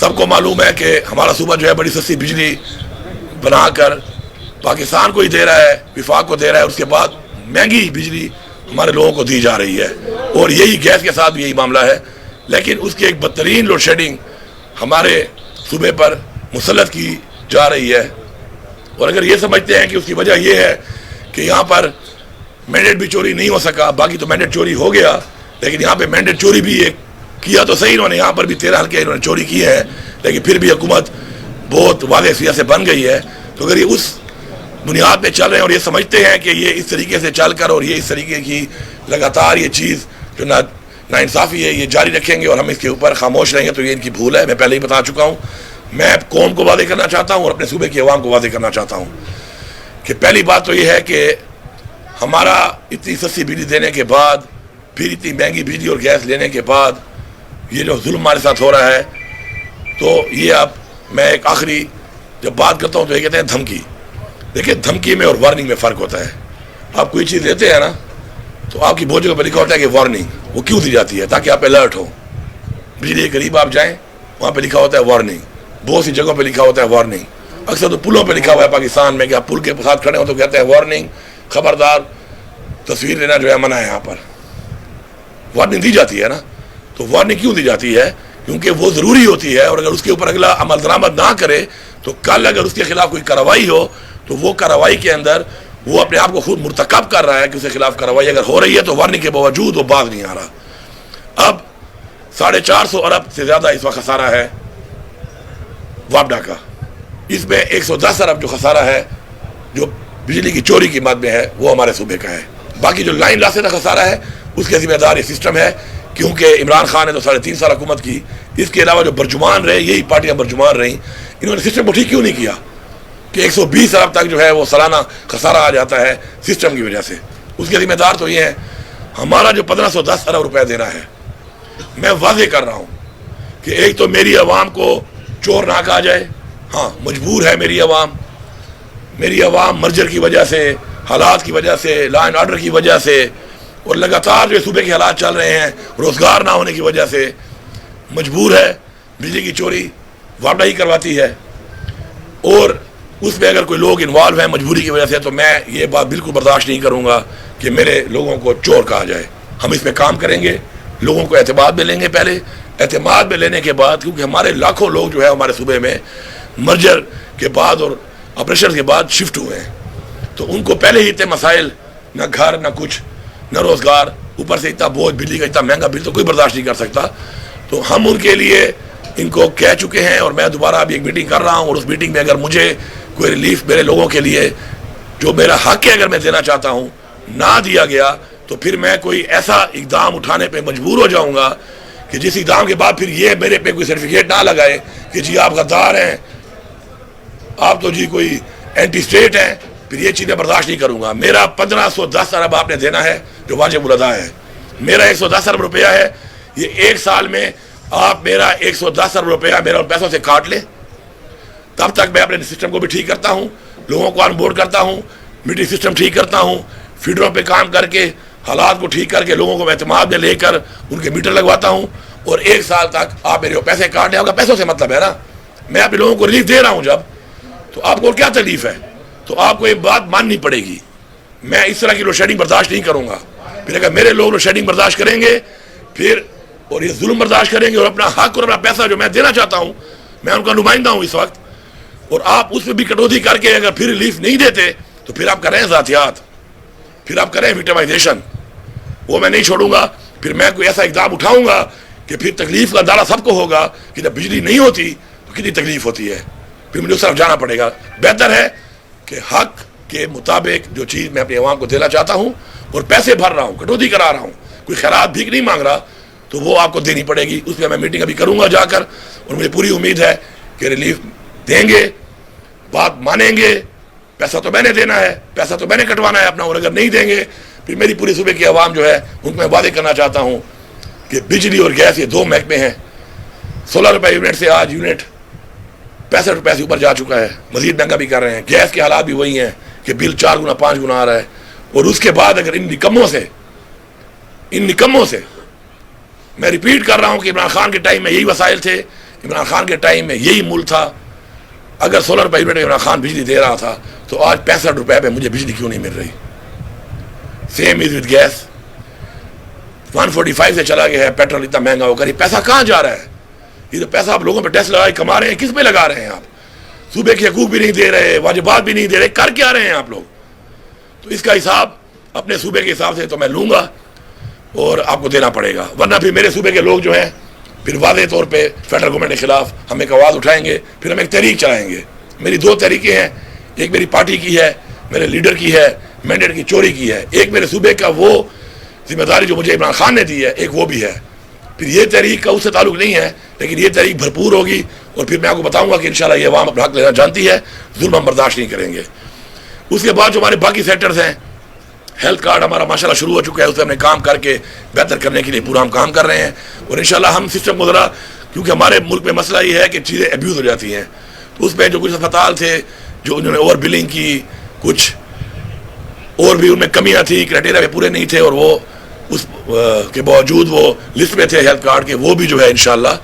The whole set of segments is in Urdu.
سب کو معلوم ہے کہ ہمارا صوبہ جو ہے بڑی سستی بجلی بنا کر پاکستان کو ہی دے رہا ہے، وفاق کو دے رہا ہے، اس کے بعد مہنگی بجلی ہمارے لوگوں کو دی جا رہی ہے، اور یہی گیس کے ساتھ بھی یہی معاملہ ہے۔ لیکن اس کی ایک بدترین لوڈ شیڈنگ ہمارے صوبے پر مسلط کی جا رہی ہے، اور اگر یہ سمجھتے ہیں کہ اس کی وجہ یہ ہے کہ یہاں پر مینڈیٹ بھی چوری نہیں ہو سکا، باقی تو مینڈیٹ چوری ہو گیا، لیکن یہاں پہ مینڈیٹ چوری بھی ایک کیا تو صحیح انہوں نے، یہاں پر بھی 13 حلقے انہوں نے چوری کیے ہیں، لیکن پھر بھی حکومت بہت واضح سیاست سے بن گئی ہے۔ تو اگر یہ اس بنیاد پہ چل رہے ہیں اور یہ سمجھتے ہیں کہ یہ اس طریقے سے چل کر اور یہ اس طریقے کی لگاتار یہ چیز جو ناانصافی ہے یہ جاری رکھیں گے اور ہم اس کے اوپر خاموش رہیں گے، تو یہ ان کی بھول ہے۔ میں پہلے ہی بتا چکا ہوں، میں قوم کو واضح کرنا چاہتا ہوں اور اپنے صوبے کی عوام کو واضح کرنا چاہتا ہوں کہ پہلی بات تو یہ ہے کہ ہمارا اتنی سستی بجلی دینے کے بعد، پھر اتنی مہنگی بجلی اور گیس لینے کے بعد یہ جو ظلم ہمارے ساتھ ہو رہا ہے، تو یہ اب میں ایک آخری جب بات کرتا ہوں تو یہ کہتے ہیں دھمکی۔ دیکھیں، دھمکی میں اور وارننگ میں فرق ہوتا ہے۔ آپ کوئی چیز لیتے ہیں نا تو آپ کی بہت جگہ پہ لکھا ہوتا ہے کہ وارننگ، وہ کیوں دی جاتی ہے؟ تاکہ آپ الرٹ ہو۔ بجلی کے قریب آپ جائیں، وہاں پہ لکھا ہوتا ہے وارننگ، بہت سی جگہوں پہ لکھا ہوتا ہے وارننگ، اکثر تو پلوں پہ لکھا ہوا ہے پاکستان میں کہ آپ پل کے ساتھ کھڑے ہو تو کہتے ہیں وارننگ، خبردار، تصویر لینا جو ہے منع ہے۔ یہاں پر وارننگ دی جاتی ہے نا، تو وارننگ کیوں دی جاتی ہے؟ کیونکہ وہ ضروری ہوتی ہے، اور اگر اس کے اوپر اگلا عمل درآمد نہ کرے تو کل اگر اس کے خلاف کوئی کارروائی ہو تو وہ کارروائی کے اندر وہ اپنے آپ کو خود مرتکب کر رہا ہے کہ اس کے خلاف کارروائی اگر ہو رہی ہے تو وارننگ کے باوجود وہ باز نہیں آ رہا۔ اب 450 ارب سے زیادہ اس وقت خسارہ ہے وابڈا کا، اس میں 110 ارب جو خسارہ ہے جو بجلی کی چوری کی مد میں ہے وہ ہمارے صوبے کا ہے۔ باقی جو لائن لاس کا خسارہ ہے اس کے ذمہ دار یہ سسٹم ہے، کیونکہ عمران خان نے تو 3.5 سال حکومت کی، اس کے علاوہ جو برجمان رہے، یہی پارٹیاں برجمان رہیں، انہوں نے سسٹم کو ٹھیک کیوں نہیں کیا کہ 120 ارب تک جو ہے وہ سالانہ خسارہ آ جاتا ہے سسٹم کی وجہ سے۔ اس کے ذمہ دار تو یہ ہے۔ ہمارا جو 1510 ارب روپے دینا ہے، میں واضح کر رہا ہوں کہ ایک تو میری عوام کو چور نہ کہا جائے، ہاں مجبور ہے میری عوام مرجر کی وجہ سے، حالات کی وجہ سے، لا اینڈ آرڈر کی وجہ سے، اور لگاتار جو صوبے کے حالات چل رہے ہیں روزگار نہ ہونے کی وجہ سے مجبور ہے۔ بجلی کی چوری وابڈا ہی کرواتی ہے، اور اس میں اگر کوئی لوگ انوالو ہیں مجبوری کی وجہ سے تو میں یہ بات بالکل برداشت نہیں کروں گا کہ میرے لوگوں کو چور کہا جائے۔ ہم اس پہ کام کریں گے، لوگوں کو اعتماد میں لیں گے، پہلے اعتماد میں لینے کے بعد، کیونکہ ہمارے لاکھوں لوگ جو ہے ہمارے صوبے میں مرجر کے بعد اور آپریشن کے بعد شفٹ ہوئے ہیں، تو ان کو پہلے ہی اتنے مسائل، نہ گھر نہ کچھ نہ روزگار، اوپر سے اتنا بوجھ، بجلی کا اتنا مہنگا بل تو کوئی برداشت نہیں کر سکتا۔ تو ہم ان کے لیے ان کو کہہ چکے ہیں، اور میں دوبارہ ابھی ایک میٹنگ کر رہا ہوں، اور اس میٹنگ میں اگر مجھے کوئی ریلیف میرے لوگوں کے لیے جو میرا حق ہے اگر میں دینا چاہتا ہوں نہ دیا گیا تو پھر میں کوئی ایسا اقدام اٹھانے پہ مجبور ہو جاؤں گا کہ جس اقدام کے بعد پھر یہ میرے پہ کوئی سرٹیفکیٹ نہ لگائے کہ جی آپ غدار ہیں، آپ تو جی کوئی اینٹی اسٹیٹ ہیں، پھر یہ چیزیں برداشت نہیں کروں گا۔ میرا 1510 ارب آپ نے دینا ہے جو واجب الادا ہے، میرا 110 ارب روپیہ ہے، یہ ایک سال میں آپ میرا 110 ارب روپیہ میرا ان پیسوں سے کاٹ لیں، تب تک میں اپنے سسٹم کو بھی ٹھیک کرتا ہوں، لوگوں کو آن بورڈ کرتا ہوں، میٹنگ سسٹم ٹھیک کرتا ہوں، فیڈروں پہ کام کر کے حالات کو ٹھیک کر کے لوگوں کو اعتماد میں لے کر ان کے میٹر لگواتا ہوں، اور ایک سال تک آپ میرے پیسے کاٹ لیں۔ آپ کا پیسوں سے مطلب ہے نا، میں اپنے لوگوں کو ریلیف دے رہا ہوں جب، تو آپ کو کیا تکلیف ہے؟ تو آپ کو یہ بات ماننی پڑے گی، میں اس طرح کی لوڈ شیڈنگ برداشت نہیں کروں گا۔ پھر اگر میرے لوگ لوڈ شیڈنگ برداشت کریں گے پھر اور یہ ظلم برداشت کریں گے اور اپنا حق اور اپنا پیسہ جو میں دینا چاہتا ہوں، میں ان کا نمائندہ ہوں اس وقت، اور آپ اس میں بھی کٹوتی کر کے اگر پھر ریلیف نہیں دیتے تو پھر آپ کریں ذاتیات، پھر آپ کریں وکٹمائزیشن، وہ میں نہیں چھوڑوں گا۔ پھر میں کوئی ایسا اقدام اٹھاؤں گا کہ پھر تکلیف کا اندازہ سب کو ہوگا کہ جب بجلی نہیں ہوتی تو کتنی تکلیف ہوتی ہے، پھر مجھے اس طرف جانا پڑے گا۔ بہتر ہے کہ حق کے مطابق جو چیز میں اپنی عوام کو دینا چاہتا ہوں اور پیسے بھر رہا ہوں، کٹوتی کرا رہا ہوں، کوئی خیرات بھیک نہیں مانگ رہا، تو وہ آپ کو دینی پڑے گی۔ اس میں میں میٹنگ ابھی کروں گا جا کر، اور مجھے پوری امید ہے کہ ریلیف دیں گے، بات مانیں گے۔ پیسہ تو میں نے دینا ہے، پیسہ تو میں نے کٹوانا ہے اپنا، اور اگر نہیں دیں گے پھر میری پوری صوبے کی عوام جو ہے ان کو میں واضح کرنا چاہتا ہوں کہ بجلی اور گیس یہ دو محکمے ہیں، 16 روپے یونٹ سے آج یونٹ 65 روپے سے اوپر جا چکا ہے، مزید مہنگا بھی کر رہے ہیں۔ گیس کے حالات بھی وہی ہیں کہ بل 4 گنا 5 گنا آ رہا ہے، اور اس کے بعد اگر ان نکموں سے میں ریپیٹ کر رہا ہوں کہ عمران خان کے ٹائم میں یہی وسائل تھے، عمران خان کے ٹائم میں یہی ملک تھا. اگر 16 روپے یونٹ عمران خان بجلی دے رہا تھا تو آج 65 روپے پہ مجھے بجلی کیوں نہیں مل رہی؟ Same is with gas. 145 سے چلا گیا ہے, پیٹرول اتنا مہنگا ہو کر یہ پیسہ کہاں جا رہا ہے؟ یہ تو پیسہ آپ لوگوں پہ ٹیکس لگا کے کما رہے ہیں, کس پہ لگا رہے ہیں آپ؟ صوبے کے حقوق بھی نہیں دے رہے, واجبات بھی نہیں دے رہے, کر کیا رہے ہیں آپ لوگ؟ تو اس کا حساب اپنے صوبے کے حساب سے تو میں لوں گا اور آپ کو دینا پڑے گا, ورنہ پھر میرے صوبے کے لوگ جو ہیں پھر واضح طور پہ فیڈرل گورنمنٹ کے خلاف ہم ایک آواز اٹھائیں گے, پھر ہم ایک تحریک چلائیں گے. میری 2 تحریکیں ہیں, ایک میری پارٹی کی ہے, میرے لیڈر کی ہے, مینڈیٹ کی چوری کی ہے. ایک میرے صوبے کا وہ ذمہ داری جو مجھے عمران خان نے دی ہے, ایک وہ بھی ہے. پھر یہ تحریک کا اس سے تعلق نہیں ہے, لیکن یہ تحریک بھرپور ہوگی اور پھر میں آپ کو بتاؤں گا کہ انشاءاللہ یہ عوام اپنا حق لینا جانتی ہے, ظلم ہم برداشت نہیں کریں گے. اس کے بعد جو ہمارے باقی سیکٹرز ہیں, ہیلتھ کارڈ ہمارا ماشاءاللہ شروع ہو چکا ہے, اس پہ ہم نے کام کر کے بہتر کرنے کے لیے پورا ہم کام کر رہے ہیں. اور انشاءاللہ ہم سسٹم کو ذرا, کیونکہ ہمارے ملک میں مسئلہ یہ ہے کہ چیزیں ابیوز ہو جاتی ہیں, تو اس میں جو کچھ اسپتال تھے جو انہوں نے اوور بلنگ کی, کچھ اور بھی ان میں کمیاں تھیں, کرائٹیریا پورے نہیں تھے, اور وہ اس کے باوجود وہ لسٹ میں تھے ہیلتھ کارڈ کے, وہ بھی جو ہے انشاءاللہ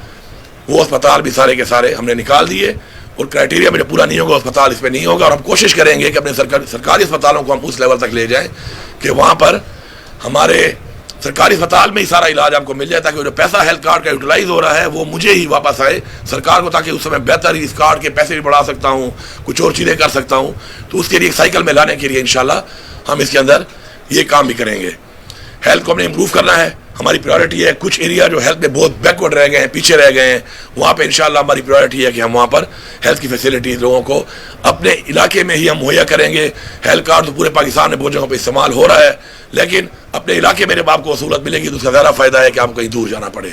وہ اسپتال بھی سارے کے سارے ہم نے نکال دیے. اور کرائٹیریا میں جو پورا نہیں ہوگا اسپتال اس پہ نہیں ہوگا, اور ہم کوشش کریں گے کہ اپنے سرکاری اسپتالوں کو ہم اس لیول تک لے جائیں کہ وہاں پر ہمارے سرکاری اسپتال میں ہی سارا علاج آپ کو مل جائے, تاکہ جو پیسہ ہیلتھ کارڈ کا یوٹیلائز ہو رہا ہے وہ مجھے ہی واپس آئے سرکار کو, تاکہ اس سے میں بہتر اس کارڈ کے پیسے بھی بڑھا سکتا ہوں, کچھ اور چیزیں کر سکتا ہوں. تو اس کے لیے ایک سائیکل میں لانے کے لیے انشاءاللہ ہم اس کے اندر یہ کام بھی کریں گے. ہیلتھ کو ہم نے امپروو کرنا ہے, ہماری پریورٹی ہے. کچھ ایریا جو ہیلتھ میں بہت بیکورڈ رہ گئے ہیں, پیچھے رہ گئے ہیں, وہاں پہ انشاءاللہ ہماری پریورٹی ہے کہ ہم وہاں پر ہیلتھ کی فیسلٹیز لوگوں کو اپنے علاقے میں ہی ہم مہیا کریں گے. ہیلتھ کارڈ تو پورے پاکستان میں بہت جگہوں پہ استعمال ہو رہا ہے, لیکن اپنے علاقے میں جب آپ کو سہولت ملے گی تو اس کا زیادہ فائدہ ہے کہ آپ کو کہیں دور جانا پڑے.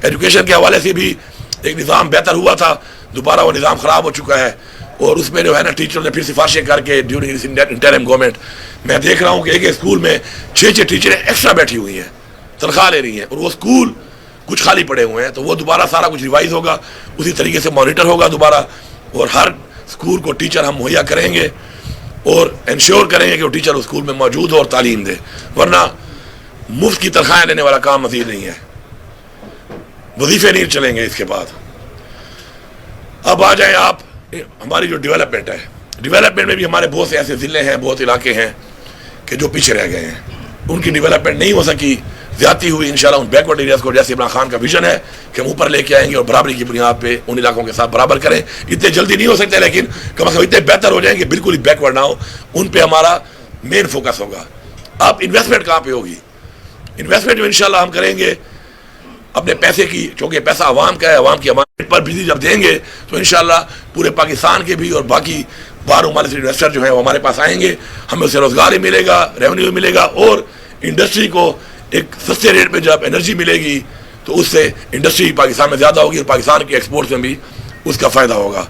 ایجوکیشن کے حوالے سے بھی ایک نظام بہتر ہوا تھا, دوبارہ وہ نظام خراب ہو چکا ہے, اور اس میں جو ہے نا ٹیچروں نے پھر سفارشیں کر کے ڈیورنگ انٹرم گورنمنٹ میں دیکھ رہا ہوں کہ ایک اسکول میں 6 ٹیچریں ایکسٹرا بیٹھی ہوئی ہیں, تنخواہ لے رہی ہیں, اور وہ اسکول کچھ خالی پڑے ہوئے ہیں. تو وہ دوبارہ سارا کچھ ریوائز ہوگا, اسی طریقے سے مانیٹر ہوگا دوبارہ, اور ہر اسکول کو ٹیچر ہم مہیا کریں گے اور انشور کریں گے کہ وہ ٹیچر اسکول میں موجود ہو اور تعلیم دے, ورنہ مفت کی تنخواہیں لینے والا کام مزید نہیں ہے, وظیفے نہیں چلیں گے اس کے بعد. اب آ جائیں آپ ہماری جو ڈیولپمنٹ ہے, ڈیولپمنٹ میں بھی ہمارے بہت سے ایسے ضلع ہیں, بہت علاقے ہیں کہ جو پیچھے رہ گئے ہیں, ان کی ڈیولپمنٹ نہیں ہو سکی, زیادتی ہوئی. انشاءاللہ ان بیکورڈ ایریاز کو, جیسے عمران خان کا ویژن ہے کہ ہم اوپر لے کے آئیں گے اور برابری کی بنیاد پہ ان علاقوں کے ساتھ برابر کریں. اتنے جلدی نہیں ہو سکتے, لیکن کم از کم اتنے بہتر ہو جائیں کہ بالکل ہی بیکورڈ نہ ہو. ان پہ ہمارا مین فوکس ہوگا. اب انویسٹمنٹ کہاں پہ ہوگی؟ انویسٹمنٹ جو انشاءاللہ ہم کریں گے اپنے پیسے کی, چونکہ پیسہ عوام کا ہے, عوام کی امانت پر بجلی جب دیں گے تو انشاءاللہ پورے پاکستان کے بھی اور باقی باہر ممالک سے انویسٹر جو ہیں وہ ہمارے پاس آئیں گے, ہمیں اس سے روزگار ہی ملے گا, ریونیو ملے گا, اور انڈسٹری کو ایک سستے ریٹ پہ جب انرجی ملے گی تو اس سے انڈسٹری پاکستان میں زیادہ ہوگی اور پاکستان کے ایکسپورٹ میں بھی اس کا فائدہ ہوگا.